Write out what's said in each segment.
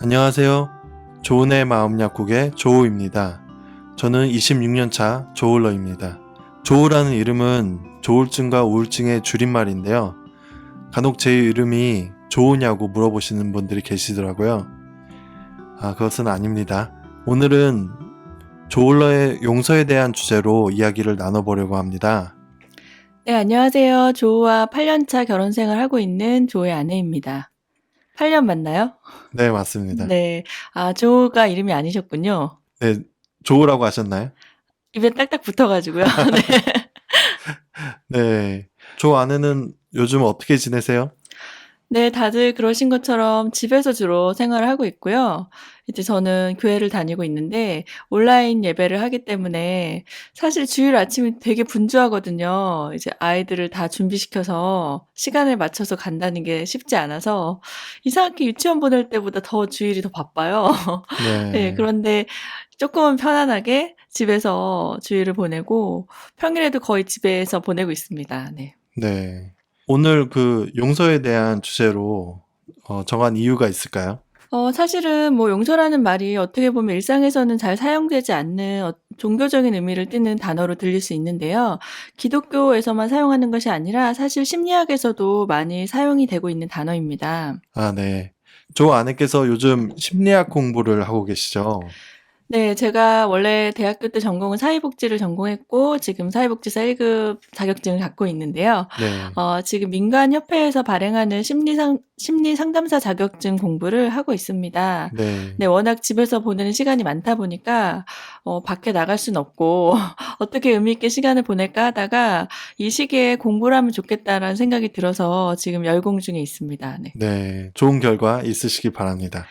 안녕하세요. 조은의 마음 약국의 조우입니다. 저는 26년차 조울러입니다. 조우라는 이름은 조울증과 우울증의 줄임말인데요. 간혹 제 이름이 조우냐고 물어보시는 분들이 계시더라고요. 그것은 아닙니다. 오늘은 조울러의 용서에 대한 주제로 이야기를 나눠보려고 합니다. 네, 안녕하세요. 조우와 8년차 결혼 생활하고 있는 조우의 아내입니다. 8년 맞나요? 네, 맞습니다. 네. 조우가 이름이 아니셨군요. 네, 조우라고 하셨나요? 입에 딱딱 붙어가지고요. 네. 네. 조 아내는 요즘 어떻게 지내세요? 네, 다들 그러신 것처럼 집에서 주로 생활을 하고 있고요. 이제 저는 교회를 다니고 있는데 온라인 예배를 하기 때문에 사실 주일 아침이 되게 분주하거든요. 이제 아이들을 다 준비시켜서 시간을 맞춰서 간다는 게 쉽지 않아서 이상하게 유치원 보낼 때보다 더 주일이 더 바빠요. 네, 네. 그런데 조금은 편안하게 집에서 주일을 보내고 평일에도 거의 집에서 보내고 있습니다. 네. 네. 오늘 그 용서에 대한 주제로 정한 이유가 있을까요? 사실은 뭐 용서라는 말이 어떻게 보면 일상에서는 잘 사용되지 않는 종교적인 의미를 띠는 단어로 들릴 수 있는데요. 기독교에서만 사용하는 것이 아니라 사실 심리학에서도 많이 사용이 되고 있는 단어입니다. 네. 조 아내께서 요즘 심리학 공부를 하고 계시죠? 네. 제가 원래 대학교 때 전공은 사회복지를 전공했고 지금 사회복지사 1급 자격증을 갖고 있는데요. 네. 지금 민간협회에서 발행하는 심리상담사 자격증 공부를 하고 있습니다. 네. 네. 워낙 집에서 보내는 시간이 많다 보니까 밖에 나갈 수는 없고 '어떻게 의미 있게 시간을 보낼까?' 하다가 '이 시기에 공부를 하면 좋겠다.'라는 생각이 들어서 지금 열공 중에 있습니다. 네. 네. 좋은 결과 있으시기 바랍니다.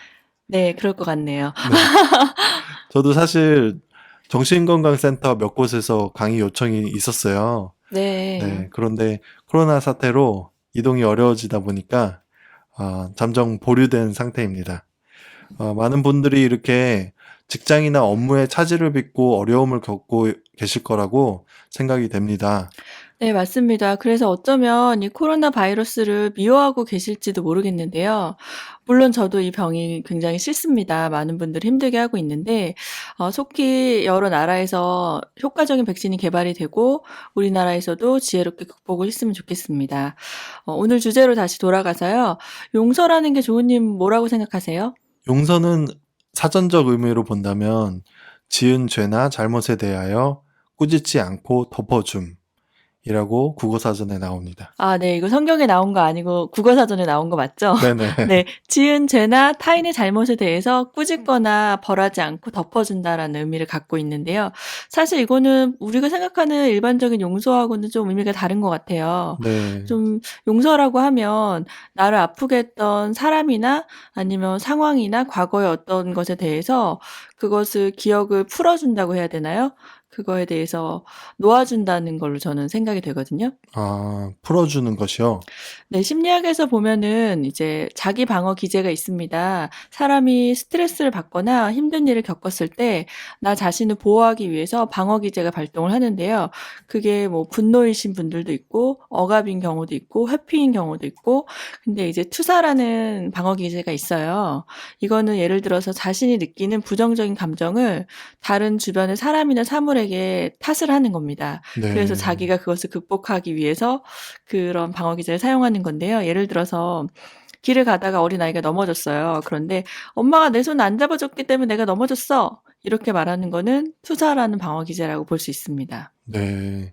네. 그럴 것 같네요. 네. 저도 사실 정신건강센터 몇 곳에서 강의 요청이 있었어요. 네. 네. 그런데 코로나 사태로 이동이 어려워지다 보니까 잠정 보류된 상태입니다. 많은 분들이 이렇게 직장이나 업무에 차질을 빚고 어려움을 겪고 계실 거라고 생각이 됩니다. 네, 맞습니다. 그래서 어쩌면 이 코로나 바이러스를 미워하고 계실지도 모르겠는데요. 물론 저도 이 병이 굉장히 싫습니다. 많은 분들을 힘들게 하고 있는데 속히 여러 나라에서 효과적인 백신이 개발이 되고 우리나라에서도 지혜롭게 극복을 했으면 좋겠습니다. 오늘 주제로 다시 돌아가서요. 용서라는 게 조은님 뭐라고 생각하세요? 용서는 사전적 의미로 본다면 지은 죄나 잘못에 대하여 꾸짖지 않고 덮어줌이라고 국어사전에 나옵니다. 네. 이거 성경에 나온 거 아니고 국어사전에 나온 거 맞죠? 네네. 네. 지은 죄나 타인의 잘못에 대해서 꾸짖거나 벌하지 않고 덮어준다라는 의미를 갖고 있는데요. 사실 이거는 우리가 생각하는 일반적인 용서하고는 좀 의미가 다른 것 같아요. 네. 좀 용서라고 하면 나를 아프게 했던 사람이나 아니면 상황이나 과거의 어떤 것에 대해서 그것을 기억을 풀어준다고 해야 되나요? 그거에 대해서 놓아준다는 걸로 저는 생각이 되거든요. 풀어주는 것이요. 네, 심리학에서 보면은 이제 자기 방어 기제가 있습니다. 사람이 스트레스를 받거나 힘든 일을 겪었을 때 나 자신을 보호하기 위해서 방어 기제가 발동을 하는데요. 그게 뭐 분노이신 분들도 있고 억압인 경우도 있고 회피인 경우도 있고 근데 이제 투사라는 방어 기제가 있어요. 이거는 예를 들어서 자신이 느끼는 부정적인 감정을 다른 주변의 사람이나 사물에게 탓을 하는 겁니다. 그래서 네. 자기가 그것을 극복하기 위해서 그런 방어 기제를 사용하는 건데요. 예를 들어서 길을 가다가 어린아이가 넘어졌어요. 그런데 "엄마가 내 손 안 잡아줬기 때문에 내가 넘어졌어." 이렇게 말하는 거는 투사라는 방어 기제라고 볼 수 있습니다. 네.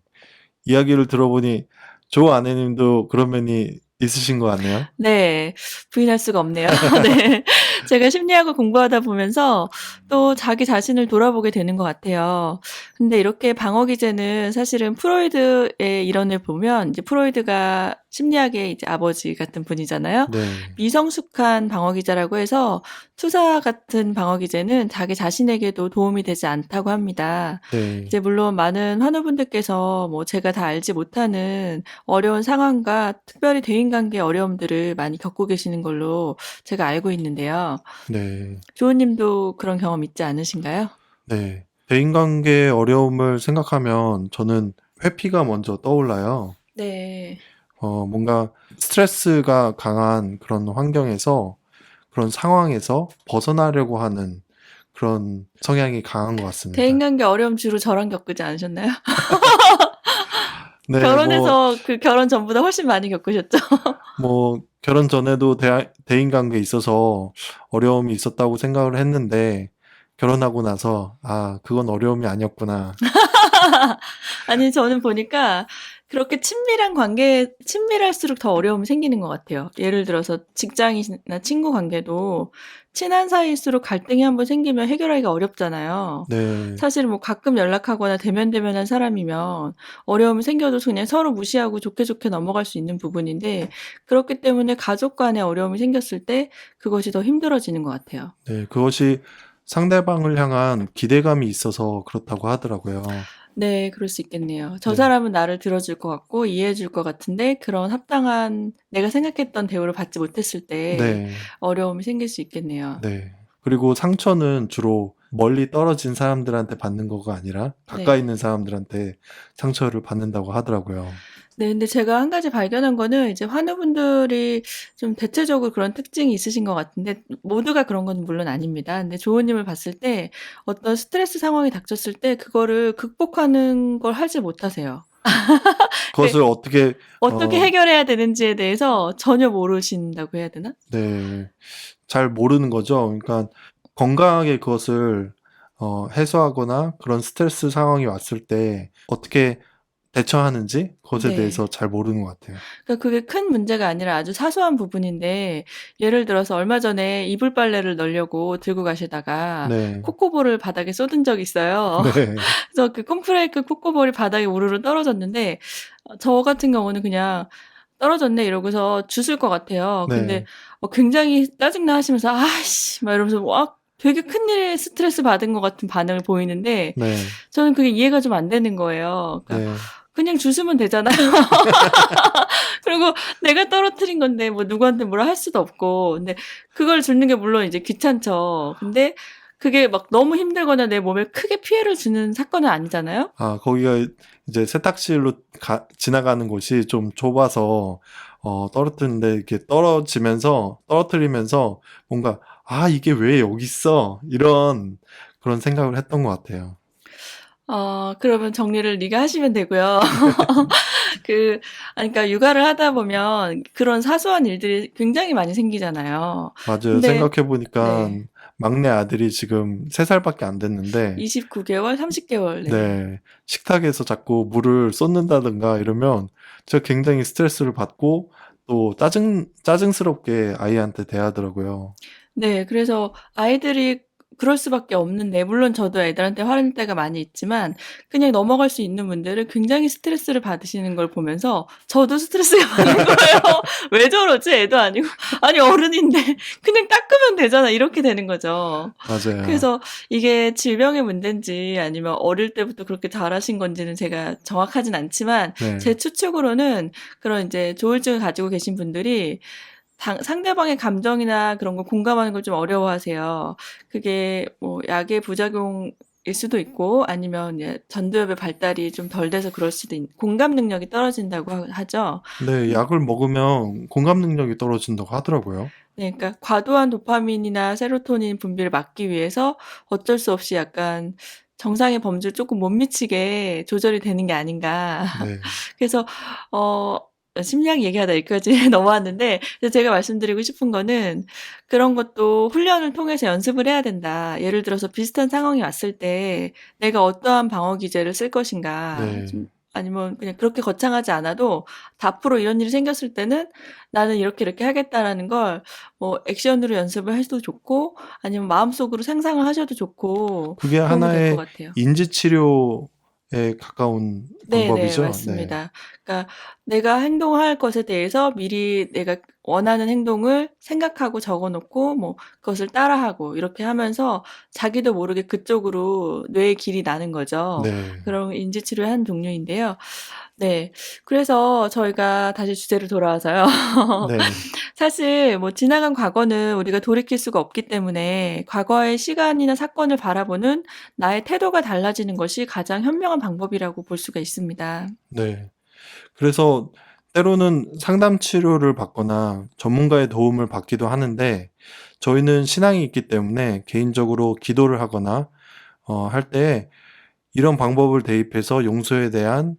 이야기를 들어보니 조 아내님도 그런 면이 있으신 것 같네요. 네. 부인할 수가 없네요. 네. 제가 심리학을 공부하다 보면서 또 자기 자신을 돌아보게 되는 것 같아요. 근데 이렇게 방어 기제는 사실은 프로이드의 이론을 보면 이제 프로이드가 심리학의 이제 아버지 같은 분이잖아요. 네. 미성숙한 방어 기제라고 해서 투사 같은 방어 기제는 자기 자신에게도 도움이 되지 않다고 합니다. 네. 이제 물론 많은 환우분들께서 뭐 제가 다 알지 못하는 어려운 상황과 특별히 대인관계 어려움들을 많이 겪고 계시는 걸로 제가 알고 있는데요. 네. 조은님도 그런 경험 있지 않으신가요? 네. 대인관계의 어려움을 생각하면 저는 회피가 먼저 떠올라요. 네. 뭔가 스트레스가 강한 그런 환경에서 그런 상황에서 벗어나려고 하는 그런 성향이 강한 것 같습니다. 대인관계 어려움 주로 저랑 겪지 않으셨나요? 네, 결혼해서 그 결혼 전보다 훨씬 많이 겪으셨죠? 결혼 전에도 대인관계에 있어서 어려움이 있었다고 생각을 했는데, 결혼하고 나서, 그건 어려움이 아니었구나. 아니, 저는 보니까 그렇게 친밀할수록 더 어려움이 생기는 것 같아요. 예를 들어서 직장이나 친구 관계도 친한 사이일수록 갈등이 한번 생기면 해결하기가 어렵잖아요. 네, 사실 뭐 가끔 연락하거나 대면대면한 사람이면 어려움이 생겨도 그냥 서로 무시하고 좋게 좋게 넘어갈 수 있는 부분인데, 그렇기 때문에 가족 간에 어려움이 생겼을 때 그것이 더 힘들어지는 것 같아요. 네, 그것이 상대방을 향한 기대감이 있어서 그렇다고 하더라고요. 네, 그럴 수 있겠네요. 저 네, 사람은 나를 들어줄 것 같고 이해해 줄 것 같은데 그런 합당한 내가 생각했던 대우를 받지 못했을 때 네, 어려움이 생길 수 있겠네요. 네. 그리고 상처는 주로 멀리 떨어진 사람들한테 받는 거가 아니라 가까이 네. 있는 사람들한테 상처를 받는다고 하더라고요. 네, 근데 제가 한 가지 발견한 거는 이제 환우분들이 좀 대체적으로 그런 특징이 있으신 것 같은데, 모두가 그런 건 물론 아닙니다. 근데 조우님을 봤을 때 어떤 스트레스 상황이 닥쳤을 때 그거를 극복하는 걸 하지 못하세요. 그 그것을 어떻게, 어떻게 어, 해결해야 되는지에 대해서 전혀 모르신다고 해야 되나? 네, 잘 모르는 거죠. 그러니까 건강하게 그것을 해소하거나 그런 스트레스 상황이 왔을 때 어떻게 대처하는지 그것에 네. 대해서 잘 모르는 것 같아요. 그러니까 그게 큰 문제가 아니라 아주 사소한 부분인데, 예를 들어서 얼마 전에 이불 빨래를 널려고 들고 가시다가 네, 코코볼을 바닥에 쏟은 적이 있어요. 네, 그래서 그 콘프레이크 코코볼이 바닥에 우르르 떨어졌는데, 저 같은 경우는 그냥 떨어졌네 이러고서 주술 것 같아요. 근데 네, 굉장히 짜증나 하시면서 아씨 막 이러면서 막 되게 큰일에 스트레스 받은 것 같은 반응을 보이는데, 네, 저는 그게 이해가 좀 안 되는 거예요. 그러니까 네, 그냥 주스면 되잖아요. 그리고 내가 떨어뜨린 건데 뭐 누구한테 뭐라 할 수도 없고. 근데 그걸 줍는 게 물론 이제 귀찮죠. 근데 그게 막 너무 힘들거나 내 몸에 크게 피해를 주는 사건은 아니잖아요. 거기가 이제 세탁실로 지나가는 곳이 좀 좁아서, 떨어뜨리는데 이렇게 떨어뜨리면서 뭔가, 이게 왜 여기 있어? 이런 그런 생각을 했던 것 같아요. 그러면 정리를 네가 하시면 되고요. 그러니까 육아를 하다 보면 그런 사소한 일들이 굉장히 많이 생기잖아요. 맞아요. 근데 생각해보니까 네. 막내 아들이 지금 3살밖에 안 됐는데, 29개월, 30개월, 네. 네, 식탁에서 자꾸 물을 쏟는다든가 이러면 제가 굉장히 스트레스를 받고 또 짜증스럽게 아이한테 대하더라고요. 네. 그래서 아이들이 그럴 수밖에 없는데, 물론 저도 애들한테 화낼 때가 많이 있지만 그냥 넘어갈 수 있는 문제를 굉장히 스트레스를 받으시는 걸 보면서 저도 스트레스가 받는 거예요. '왜 저러지? 애도 아니고. 아니 어른인데 그냥 닦으면 되잖아.' 이렇게 되는 거죠. 맞아요. 그래서 이게 질병의 문제인지 아니면 어릴 때부터 그렇게 자라신 건지는 제가 정확하진 않지만, 제 네. 추측으로는 그런 이제 조울증을 가지고 계신 분들이 상대방의 감정이나 그런 걸 공감하는 걸 좀 어려워하세요. 그게 뭐 약의 부작용일 수도 있고 아니면 전두엽의 발달이 좀 덜 돼서 그럴 수도 공감 능력이 떨어진다고 하죠. 네, 약을 먹으면 공감 능력이 떨어진다고 하더라고요. 네, 그러니까 과도한 도파민이나 세로토닌 분비를 막기 위해서 어쩔 수 없이 약간 정상의 범주를 조금 못 미치게 조절이 되는 게 아닌가. 네. 그래서 어 심리학 얘기하다 여기까지 넘어왔는데, 그래서 제가 말씀드리고 싶은 거는 그런 것도 훈련을 통해서 연습을 해야 된다. 예를 들어서 비슷한 상황이 왔을 때 내가 어떠한 방어 기제를 쓸 것인가. 네. 좀 아니면 그냥 그렇게 거창하지 않아도 앞으로 이런 일이 생겼을 때는 나는 이렇게 이렇게 하겠다라는 걸 뭐 액션으로 연습을 해도 좋고 아니면 마음속으로 상상을 하셔도 좋고 그게 도움이 될 것 하나의 같아요. 인지치료에 가까운 네네, 방법이죠. 네. 맞습니다. 그러니까 내가 행동할 것에 대해서 미리 내가 원하는 행동을 생각하고 적어 놓고 뭐 그것을 따라하고 이렇게 하면서 자기도 모르게 그쪽으로 뇌의 길이 나는 거죠. 네. 그런 인지치료의 한 종류인데요. 네. 그래서 저희가 다시 주제로 돌아와서요. 네. 사실 뭐 지나간 과거는 우리가 돌이킬 수가 없기 때문에 과거의 시간이나 사건을 바라보는 나의 태도가 달라지는 것이 가장 현명한 방법이라고 볼 수가 있습니다. 네. 그래서 때로는 상담 치료를 받거나 전문가의 도움을 받기도 하는데 저희는 신앙이 있기 때문에 개인적으로 기도를 하거나 할 때 이런 방법을 대입해서 용서에 대한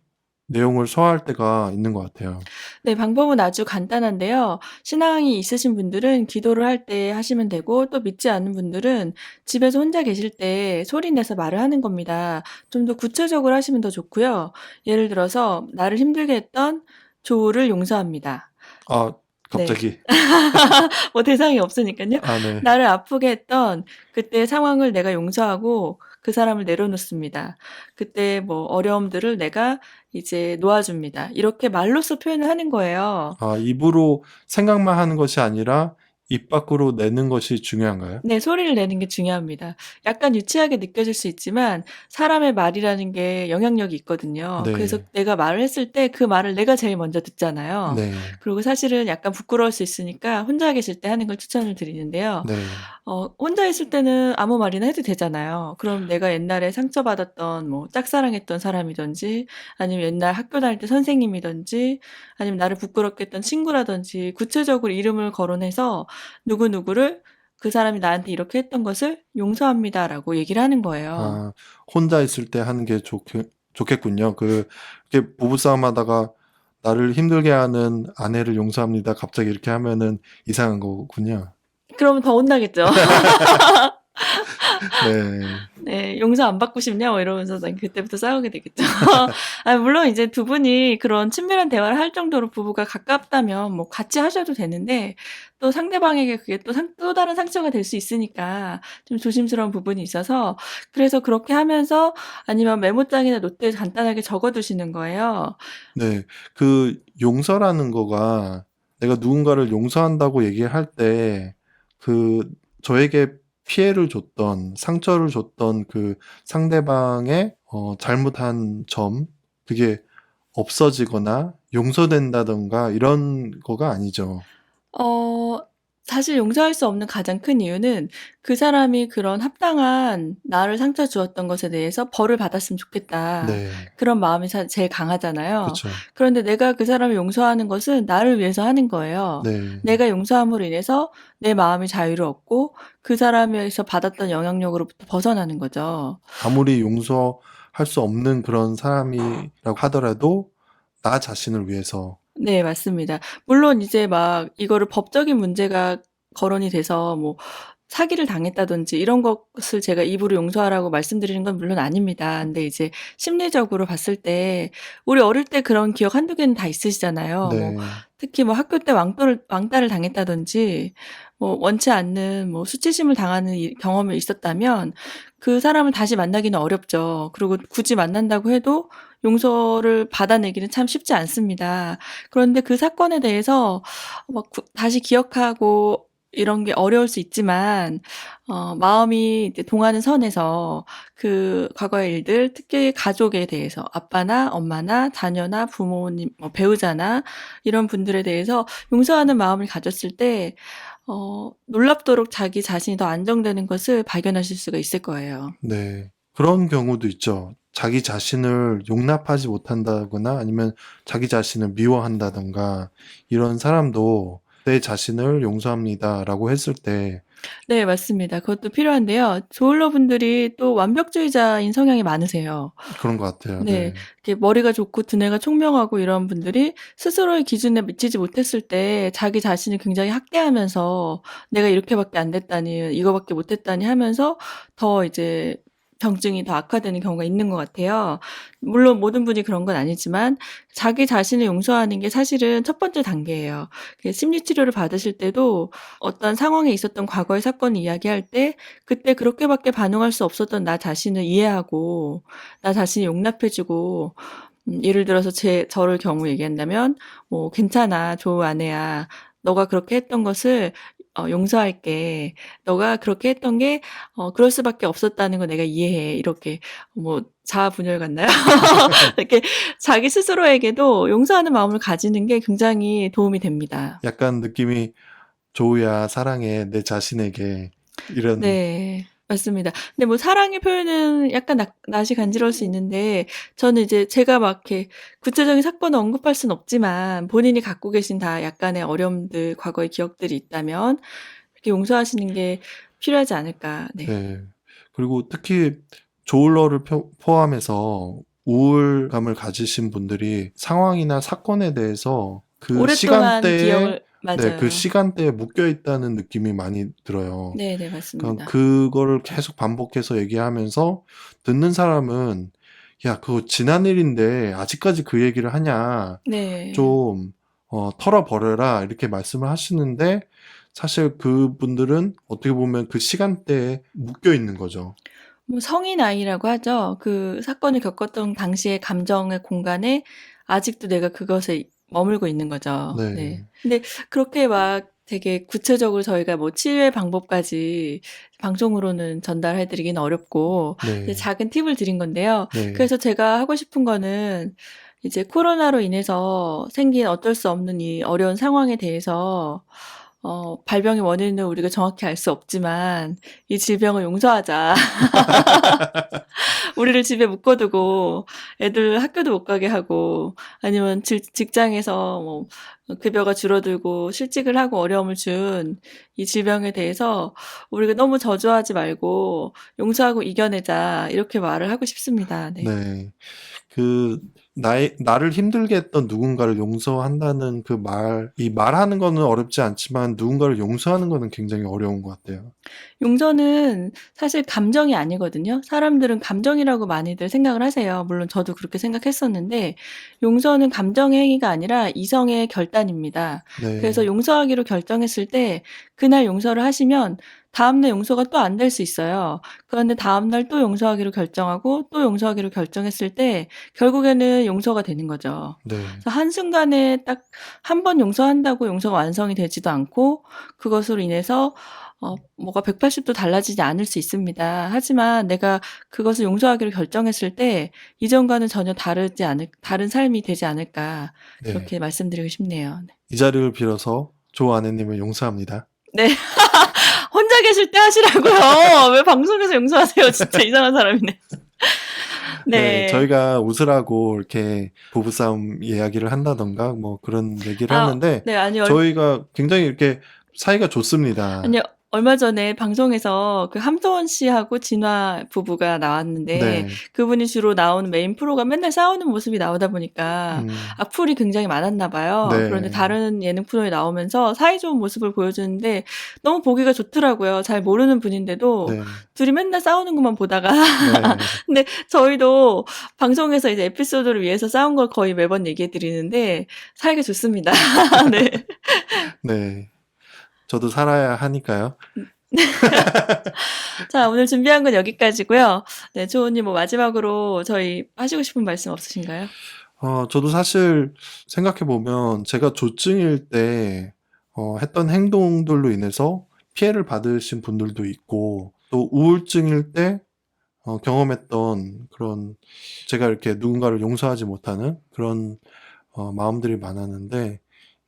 내용을 소화할 때가 있는 것 같아요. 네, 방법은 아주 간단한데요. 신앙이 있으신 분들은 기도를 할 때 하시면 되고, 또 믿지 않는 분들은 집에서 혼자 계실 때 소리 내서 말을 하는 겁니다. 좀 더 구체적으로 하시면 더 좋고요. 예를 들어서, 나를 힘들게 했던 조우를 용서합니다. 아, 네. 갑자기. 뭐 대상이 없으니까요. 아, 네. 나를 아프게 했던 그때 상황을 내가 용서하고 그 사람을 내려놓습니다. 그때 뭐 어려움들을 내가 이제 놓아줍니다. 이렇게 말로써 표현을 하는 거예요. 아, 입으로 생각만 하는 것이 아니라 입 밖으로 내는 것이 중요한가요? 네, 소리를 내는 게 중요합니다. 약간 유치하게 느껴질 수 있지만 사람의 말이라는 게 영향력이 있거든요. 그래서 네. 내가 말을 했을 때 그 말을 내가 제일 먼저 듣잖아요. 네. 그리고 사실은 약간 부끄러울 수 있으니까 혼자 계실 때 하는 걸 추천을 드리는데요. 네. 혼자 있을 때는 아무 말이나 해도 되잖아요. 그럼 내가 옛날에 상처받았던 뭐 짝사랑했던 사람이든지 아니면 옛날 학교 다닐 때 선생님이든지 아니면 나를 부끄럽게 했던 친구라든지 구체적으로 이름을 거론해서 누구누구를 그 사람이 나한테 이렇게 했던 것을 용서합니다라고 얘기를 하는 거예요. 아, 혼자 있을 때 하는 게 좋겠군요. 이렇게 부부싸움 하다가 나를 힘들게 하는 아내를 용서합니다. 갑자기 이렇게 하면은 이상한 거군요. 그러면 더 혼나겠죠. 네. 네, 용서 안 받고 싶냐? 뭐 이러면서 난 그때부터 싸우게 되겠죠. 물론 이제 두 분이 그런 친밀한 대화를 할 정도로 부부가 가깝다면 뭐 같이 하셔도 되는데 또 상대방에게 그게 또 다른 상처가 될 수 있으니까 좀 조심스러운 부분이 있어서 그래서 그렇게 하면서 아니면 메모장이나 노트에 간단하게 적어 두시는 거예요. 네. 용서라는 거가 내가 누군가를 용서한다고 얘기할 때 저에게 피해를 줬던, 상처를 줬던 그 상대방의 잘못한 점, 그게 없어지거나 용서된다던가 이런 거가 아니죠. 어 사실 용서할 수 없는 가장 큰 이유는 그 사람이 그런 합당한 나를 상처 주었던 것에 대해서 벌을 받았으면 좋겠다. 네. 그런 마음이 제일 강하잖아요. 그쵸. 그런데 내가 그 사람을 용서하는 것은 나를 위해서 하는 거예요. 네. 내가 용서함으로 인해서 내 마음이 자유를 얻고 그 사람에서 받았던 영향력으로부터 벗어나는 거죠. 아무리 용서할 수 없는 그런 사람이라고 하더라도 나 자신을 위해서. 네, 맞습니다. 물론 이제 막 이거를 법적인 문제가 거론이 돼서 뭐 사기를 당했다든지 이런 것을 제가 입으로 용서하라고 말씀드리는 건 물론 아닙니다. 근데 이제 심리적으로 봤을 때 우리 어릴 때 그런 기억 한두 개는 다 있으시잖아요. 뭐 네. 특히 뭐 학교 때 왕따를 당했다든지 뭐 원치 않는 뭐 수치심을 당하는 경험이 있었다면 그 사람을 다시 만나기는 어렵죠. 그리고 굳이 만난다고 해도 용서를 받아내기는 참 쉽지 않습니다. 그런데 그 사건에 대해서 막 다시 기억하고 이런 게 어려울 수 있지만 마음이 이제 동하는 선에서 그 과거의 일들, 특히 가족에 대해서 아빠나 엄마나 자녀나 부모님, 뭐 배우자나 이런 분들에 대해서 용서하는 마음을 가졌을 때 놀랍도록 자기 자신이 더 안정되는 것을 발견하실 수가 있을 거예요. 네. 그런 경우도 있죠. 자기 자신을 용납하지 못한다거나 아니면 자기 자신을 미워한다던가 이런 사람도 내 자신을 용서합니다라고 했을 때 네, 맞습니다. 그것도 필요한데요. 조울러 분들이 또 완벽주의자인 성향이 많으세요. 그런 것 같아요. 네. 네. 이렇게 머리가 좋고 두뇌가 총명하고 이런 분들이 스스로의 기준에 미치지 못했을 때 자기 자신을 굉장히 학대하면서 '내가 이렇게밖에 안 됐다니. 이거밖에 못 했다니.' 하면서 더 이제 병증이 더 악화되는 경우가 있는 것 같아요. 물론 모든 분이 그런 건 아니지만 자기 자신을 용서하는 게 사실은 첫 번째 단계예요. 심리 치료를 받으실 때도 어떤 상황에 있었던 과거의 사건을 이야기할 때 그때 그렇게밖에 반응할 수 없었던 나 자신을 이해하고 나 자신을 용납해 주고 예를 들어서 저를 경우 얘기한다면 뭐 "괜찮아. 조 아내야. 너가 그렇게 했던 것을 용서할게. 너가 그렇게 했던 게 그럴 수밖에 없었다는 거 내가 이해해." 이렇게 뭐 자아 분열 같나요? 이렇게 자기 스스로에게도 용서하는 마음을 가지는 게 굉장히 도움이 됩니다. 약간 느낌이 "조우야 사랑해 내 자신에게." 이런 네. 맞습니다. 근데 뭐 사랑의 표현은 약간 낯이 간지러울 수 있는데 저는 이제 제가 막 이렇게 구체적인 사건을 언급할 수는 없지만 본인이 갖고 계신 다 약간의 어려움들, 과거의 기억들이 있다면 이렇게 용서하시는 게 필요하지 않을까. 네. 네. 그리고 특히 조울러를 포함해서 우울감을 가지신 분들이 상황이나 사건에 대해서 그 오랫동안 시간대에 기억을 네, 그 맞아요. 시간대에 묶여 있다는 느낌이 많이 들어요. 네네 그러니까 맞습니다. 그거를 계속 반복해서 얘기하면서 듣는 사람은 야, 그거 지난 일인데 아직까지 그 얘기를 하냐. 네. 좀 털어버려라 이렇게 말씀을 하시는데 사실 그분들은 어떻게 보면 그 시간대에 묶여 있는 거죠. 뭐 성인 아이라고 하죠. 그 사건을 겪었던 당시의 감정의 공간에 아직도 내가 그것에 머물고 있는 거죠. 네. 네, 근데 그렇게 막 되게 구체적으로 저희가 뭐 치유의 방법까지 방송으로는 전달해 드리기는 어렵고 이제 네, 작은 팁을 드린 건데요. 네, 그래서 제가 하고 싶은 거는 이제 코로나로 인해서 생긴 어쩔 수 없는 이 어려운 상황에 대해서 발병의 원인은 우리가 정확히 알 수 없지만 이 질병을 용서하자. 우리를 집에 묶어두고 애들 학교도 못 가게 하고 아니면 직장에서 뭐 급여가 줄어들고 실직을 하고 어려움을 준 이 질병에 대해서 우리가 너무 저주하지 말고 용서하고 이겨내자 이렇게 말을 하고 싶습니다. 네. 네. 그 나를 힘들게 했던 누군가를 용서한다는 그 이 말하는 거는 어렵지 않지만 누군가를 용서하는 거는 굉장히 어려운 것 같아요. 용서는 사실 감정이 아니거든요. 사람들은 감정이라고 많이들 생각을 하세요. 물론 저도 그렇게 생각했었는데 용서는 감정의 행위가 아니라 이성의 결단입니다. 그래서 네, 용서하기로 결정했을 때 그날 용서를 하시면 다음날 용서가 또 안 될 수 있어요. 그런데 다음날 또 용서하기로 결정하고 또 용서하기로 결정했을 때 결국에는 용서가 되는 거죠. 네, 그래서 한순간에 딱 한 번 용서한다고 용서가 완성이 되지도 않고 그것으로 인해서 뭐가 180도 달라지지 않을 수 있습니다. 하지만 내가 그것을 용서하기로 결정했을 때 이전과는 전혀 다른 삶이 되지 않을까 네. 그렇게 말씀드리고 싶네요. 네. 이 자리를 빌어서 조 아내님을 용서합니다. 네. 혼자 계실 때 하시라고요. 왜 방송에서 용서하세요. 진짜 이상한 사람이네. 네, 네. 저희가 웃으라고 이렇게 부부싸움 이야기를 한다던가 뭐 그런 얘기를 아, 하는데 네. 아니, 저희가 굉장히 이렇게 사이가 좋습니다. 아니요. 얼마 전에 방송에서 그 함소원 씨하고 진화 부부가 나왔는데 네, 그분이 주로 나오는 메인 프로가 맨날 싸우는 모습이 나오다 보니까 음, 악플이 굉장히 많았나 봐요. 그런데 네, 다른 예능 프로에 나오면서 사이좋은 모습을 보여주는데 너무 보기가 좋더라고요. 잘 모르는 분인데도 네, 둘이 맨날 싸우는 것만 보다가 네, 근데 저희도 방송에서 이제 에피소드를 위해서 싸운 걸 거의 매번 얘기해 드리는데 사이가 좋습니다. 네. 네. 저도 살아야 하니까요. 자, 오늘 준비한 건 여기까지고요. 네, 조은님 뭐 마지막으로 저희 하시고 싶은 말씀 없으신가요? 저도 사실 생각해보면 제가 조증일 때 했던 행동들로 인해서 피해를 받으신 분들도 있고 또 우울증일 때 경험했던 그런 제가 이렇게 누군가를 용서하지 못하는 그런 마음들이 많았는데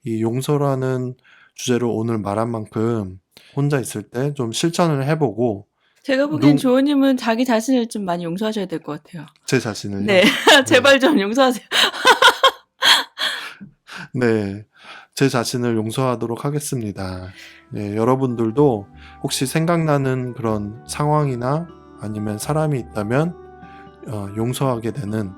이 용서라는 주제로 오늘 말한 만큼 혼자 있을 때 좀 실천을 해보고 제가 보기엔 조은님은 자기 자신을 좀 많이 용서하셔야 될 것 같아요. 제 자신을요. 네, 네. 제발 좀 용서하세요. 네. 제 자신을 용서하도록 하겠습니다. 네, 여러분들도 혹시 생각나는 그런 상황이나 아니면 사람이 있다면 용서하게 되는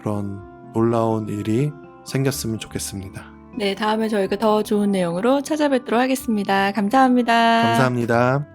그런 놀라운 일이 생겼으면 좋겠습니다. 네, 다음에 저희가 더 좋은 내용으로 찾아뵙도록 하겠습니다. 감사합니다. 감사합니다.